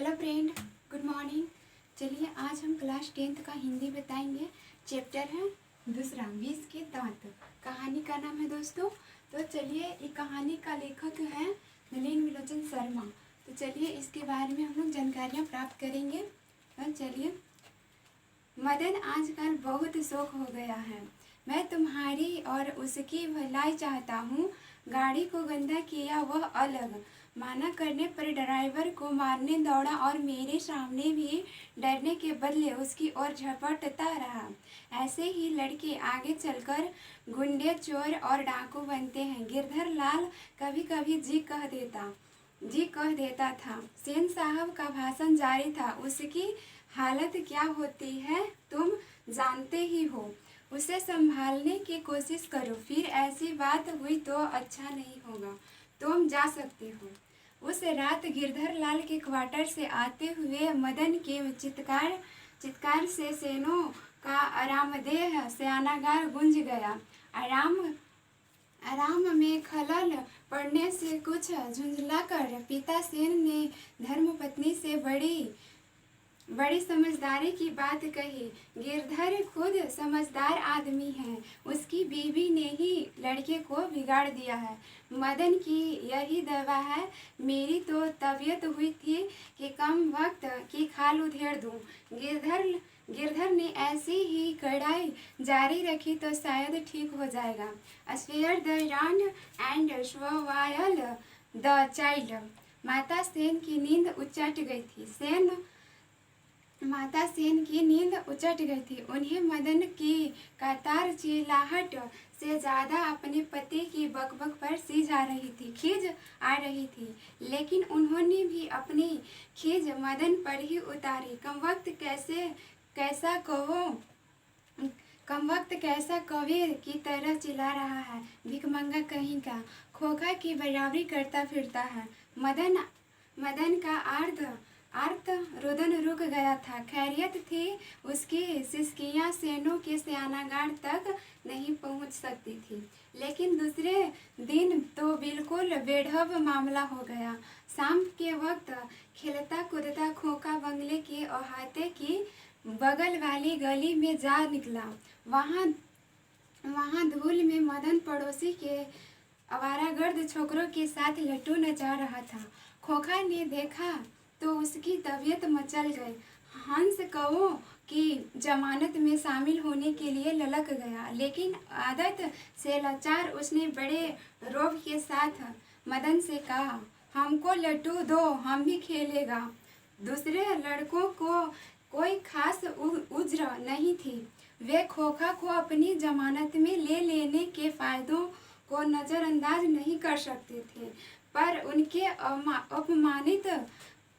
Hello friend, good morning. चलिए आज हम क्लास 10th का हिंदी बताएंगे। चैप्टर है दूसरा, विष के दांत। कहानी का नाम है दोस्तों। तो चलिए, ये कहानी का लेखक है नलिन विलोचन शर्मा। तो चलिए इसके बारे में हम लोग जानकारियाँ प्राप्त करेंगे। तो चलिए, मदन आजकल बहुत शौक हो गया है। मैं तुम्हारी और उसकी भलाई चाहता हूँ। गाड़ी को गंदा किया वह अलग, माना करने पर ड्राइवर को मारने दौड़ा और मेरे सामने भी डरने के बदले उसकी ओर झपटता रहा। ऐसे ही लड़के आगे चलकर गुंडे, चोर और डाकू बनते हैं। गिरधर लाल कभी कभी जी कह देता था। सेन साहब का भाषण जारी था। उसकी हालत क्या होती है तुम जानते ही हो। उसे संभालने की कोशिश करो, फिर ऐसी बात हुई तो अच्छा नहीं होगा। तुम जा सकते हो। उस रात गिरधर लाल के क्वार्टर से आते हुए मदन के चित्कार से सेनों का आरामदेह शयनागार गूंज गया। आराम में खलल पड़ने से कुछ झुंझलाकर पिता सेन ने धर्मपत्नी से बड़ी समझदारी की बात कही। गिरधर खुद समझदार आदमी है। उसकी बीवी ने ही लड़के को बिगाड़ दिया है। मदन की यही दवा है। मेरी तो तबीयत हुई थी कि कम वक्त की खाल उधेड़ दूं। गिरधर ने ऐसी ही कड़ाई जारी रखी तो शायद ठीक हो जाएगा। Spare the rod and spoil the child. माता सेन की नींद उचट गई थी। उन्हें मदन की कातर चिल्लाहट से ज्यादा अपने पति की बकबक पर खीज आ रही थी। लेकिन उन्होंने भी अपनी खीज मदन पर ही उतारी। कमवक्त कैसा कौवे की तरह चिल्ला रहा है। भिखमंगा कहीं का, खोखा की बराबरी करता फिरता है। मदन का आर्त रुदन रुक गया था। खैरियत थी, उसकी सिसकियां सेनों के शयनागार तक नहीं पहुंच सकती थी। लेकिन दूसरे दिन तो बिल्कुल बेढब मामला हो गया। शाम के वक्त खेलता कूदता खोखा बंगले के अहाते की बगल वाली गली में जा निकला। वहाँ धूल में मदन पड़ोसी के आवारागर्द छोकरों के साथ लट्टू नचा रहा था। खोखा ने देखा तो उसकी तबीयत मचल गई। हंस कौओं की जमानत में शामिल होने के लिए ललक गया। लेकिन आदत से लाचार उसने बड़े रोब के साथ मदन से कहा, हमको लट्टू दो, हम भी खेलेगा। दूसरे लड़कों को कोई खास उज्र नहीं थी। वे खोखा को अपनी जमानत में ले लेने के फायदों को नज़रअंदाज नहीं कर सकते थे। पर उनके अपमानित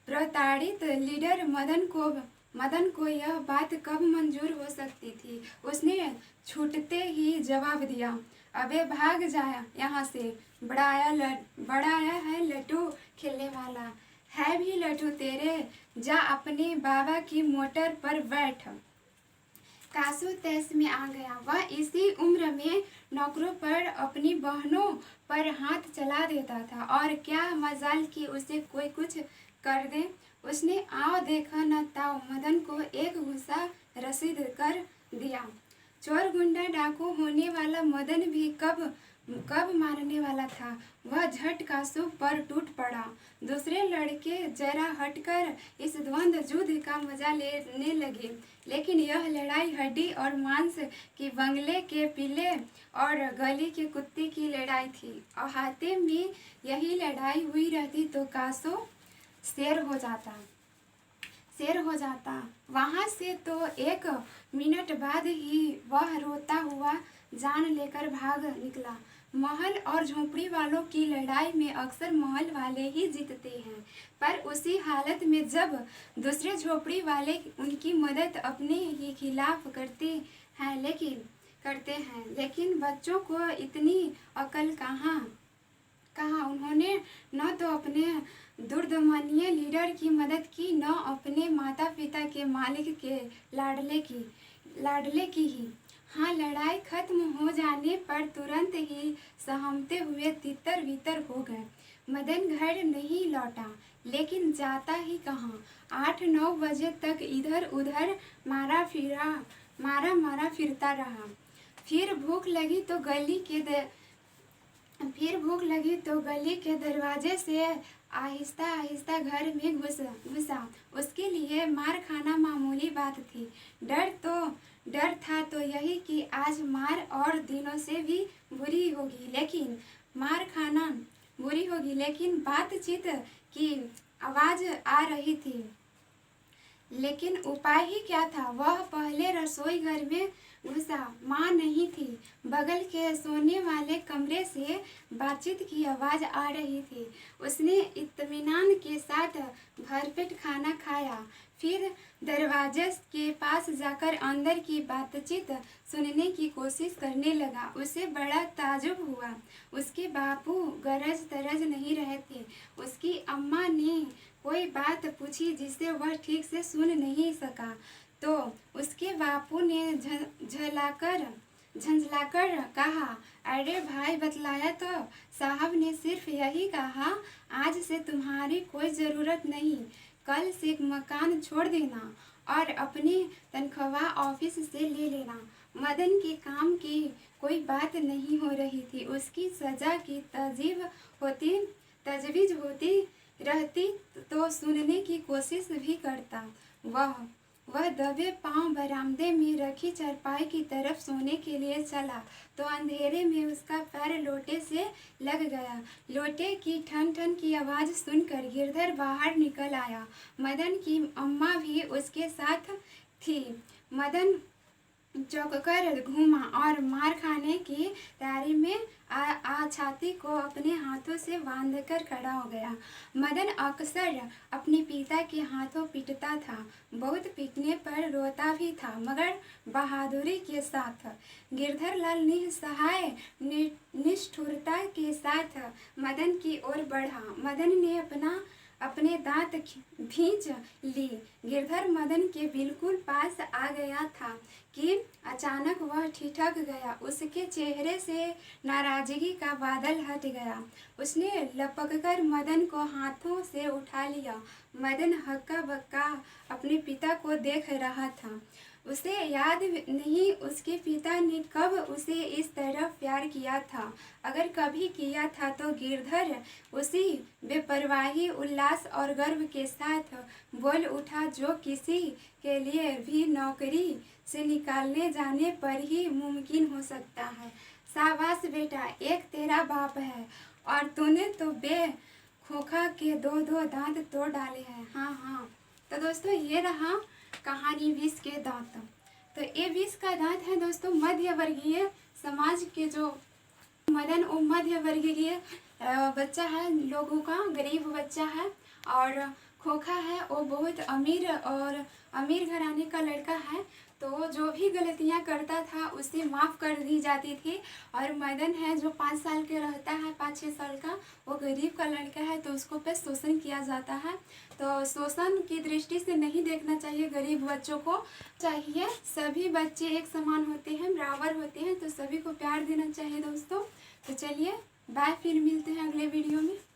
प्रताड़ित लीडर मदन को यह बात कब मंजूर हो सकती थी। उसने छूटते ही जवाब दिया, अबे भाग जाया यहाँ से। बड़ा आया है लट्टू खेलने वाला। है भी लट्टू तेरे। जा अपने बाबा की मोटर पर बैठ। कासू तैस में आ गया। वह इसी उम्र में नौकरों पर अपनी बहनों पर हाथ चला देता था। और क्या मजाल कि उसे कोई कुछ कर दे। उसने आओ देखा न ताओ मदन को एक गुस्सा रसीद कर दिया। चोर गुंडा डाकू होने वाला मदन भी कब मारने वाला था। वह झट कासू पर टूट पड़ा। दूसरे लड़के जरा हटकर इस द्वंद्व युद्ध का मजा लेने लगे। लेकिन यह लड़ाई हड्डी और मांस की, बंगले के पिल्ले और गली के कुत्ते की लड़ाई थी। अहाते में यही लड़ाई हुई रहती तो कासू शेर हो जाता। वहाँ से तो एक मिनट बाद ही वह रोता हुआ जान लेकर भाग निकला। महल और झोपड़ी वालों की लड़ाई में अक्सर महल वाले ही जीतते हैं। पर उसी हालत में जब दूसरे झोपड़ी वाले उनकी मदद अपने ही खिलाफ करते हैं। लेकिन बच्चों को इतनी अकल कहाँ। उन्होंने न तो अपने दुर्दमनीय लीडर की मदद की, न अपने माता पिता के मालिक के लाडले की ही। हाँ, लड़ाई खत्म हो जाने पर तुरंत ही सहमते हुए तितर बितर हो गए। मदन घर नहीं लौटा, लेकिन जाता ही कहाँ। 8-9 बजे तक इधर उधर मारा मारा फिरता रहा। फिर भूख लगी तो गली के दरवाजे से आहिस्ता आहिस्ता घर में घुसा। उसके लिए मार खाना मामूली बात थी। डर था तो यही कि आज मार और दिनों से भी बुरी होगी, लेकिन बातचीत की आवाज़ आ रही थी। लेकिन उपाय ही क्या था। वह पहले रसोई घर में घुसा। माँ नहीं थी। बगल के सोने वाले कमरे से बातचीत की आवाज़ आ रही थी। उसने इत्मीनान के साथ भरपेट खाना खाया, फिर दरवाजे के पास जाकर अंदर की बातचीत सुनने की कोशिश करने लगा। उसे बड़ा ताज्जुब हुआ। उसके बापू गरज तरज नहीं रहे थे। उसकी अम्मा ने कोई बात पूछी जिसे वह ठीक से सुन नहीं सका, तो उसके बापू ने झंझलाकर कहा, अरे भाई, बतलाया तो। साहब ने सिर्फ यही कहा, आज से तुम्हारी कोई ज़रूरत नहीं। कल से मकान छोड़ देना और अपनी तनख्वाह ऑफिस से ले लेना। मदन के काम की कोई बात नहीं हो रही थी। उसकी सजा की तजवीज़ होती रहती तो सुनने की कोशिश भी करता। वह दबे पांव बरामदे में रखी चारपाई की तरफ सोने के लिए चला तो अंधेरे में उसका पैर लोटे से लग गया। लोटे की ठन ठन की आवाज़ सुनकर गिरधर बाहर निकल आया। मदन की अम्मा भी उसके साथ थी। मदन चौंककर घूमा और मार खाने की तैयारी में छाती को अपने हाथों से बांधकर खड़ा हो गया। मदन अक्सर अपने पिता के हाथों पीटता था। बहुत पीटने पर रोता भी था, मगर बहादुरी के साथ। गिरधर लाल निस्सहाय निष्ठुरता के साथ मदन की ओर बढ़ा। मदन ने अपने दांत भींच ली। गिरधर मदन के बिल्कुल पास आ गया था कि अचानक वह ठिठक गया। उसके चेहरे से नाराजगी का बादल हट गया। उसने लपककर मदन को हाथों से उठा लिया। मदन हक्का बक्का अपने पिता को देख रहा था। उसे याद नहीं उसके पिता ने कब उसे इस तरह प्यार किया था। अगर कभी किया था तो गिरधर उसी बेपरवाही, उल्लास और गर्व के साथ बोल उठा जो किसी के लिए भी नौकरी से निकालने जाने पर ही मुमकिन हो सकता है। शाबाश बेटा, एक तेरा बाप है और तूने तो खोखा के दो दांत तोड़ डाले हैं। हाँ। तो दोस्तों, ये रहा कहानी विष के दांत। तो ये विष का दांत है दोस्तों मध्य वर्गीय समाज के जो मदन वो मध्य वर्गीय बच्चा है, लोगों का गरीब बच्चा है, और खोखा है वो बहुत अमीर घराने का लड़का है। तो जो भी गलतियां करता था उसे माफ़ कर दी जाती थी। और मदन है जो 5 साल के रहता है, 5-6 साल का, वो गरीब का लड़का है, तो उसको पे शोषण किया जाता है। तो शोषण की दृष्टि से नहीं देखना चाहिए गरीब बच्चों को। चाहिए सभी बच्चे एक समान होते हैं, बराबर होते हैं, तो सभी को प्यार देना चाहिए दोस्तों। तो चलिए बाय, फिर मिलते हैं अगले वीडियो में।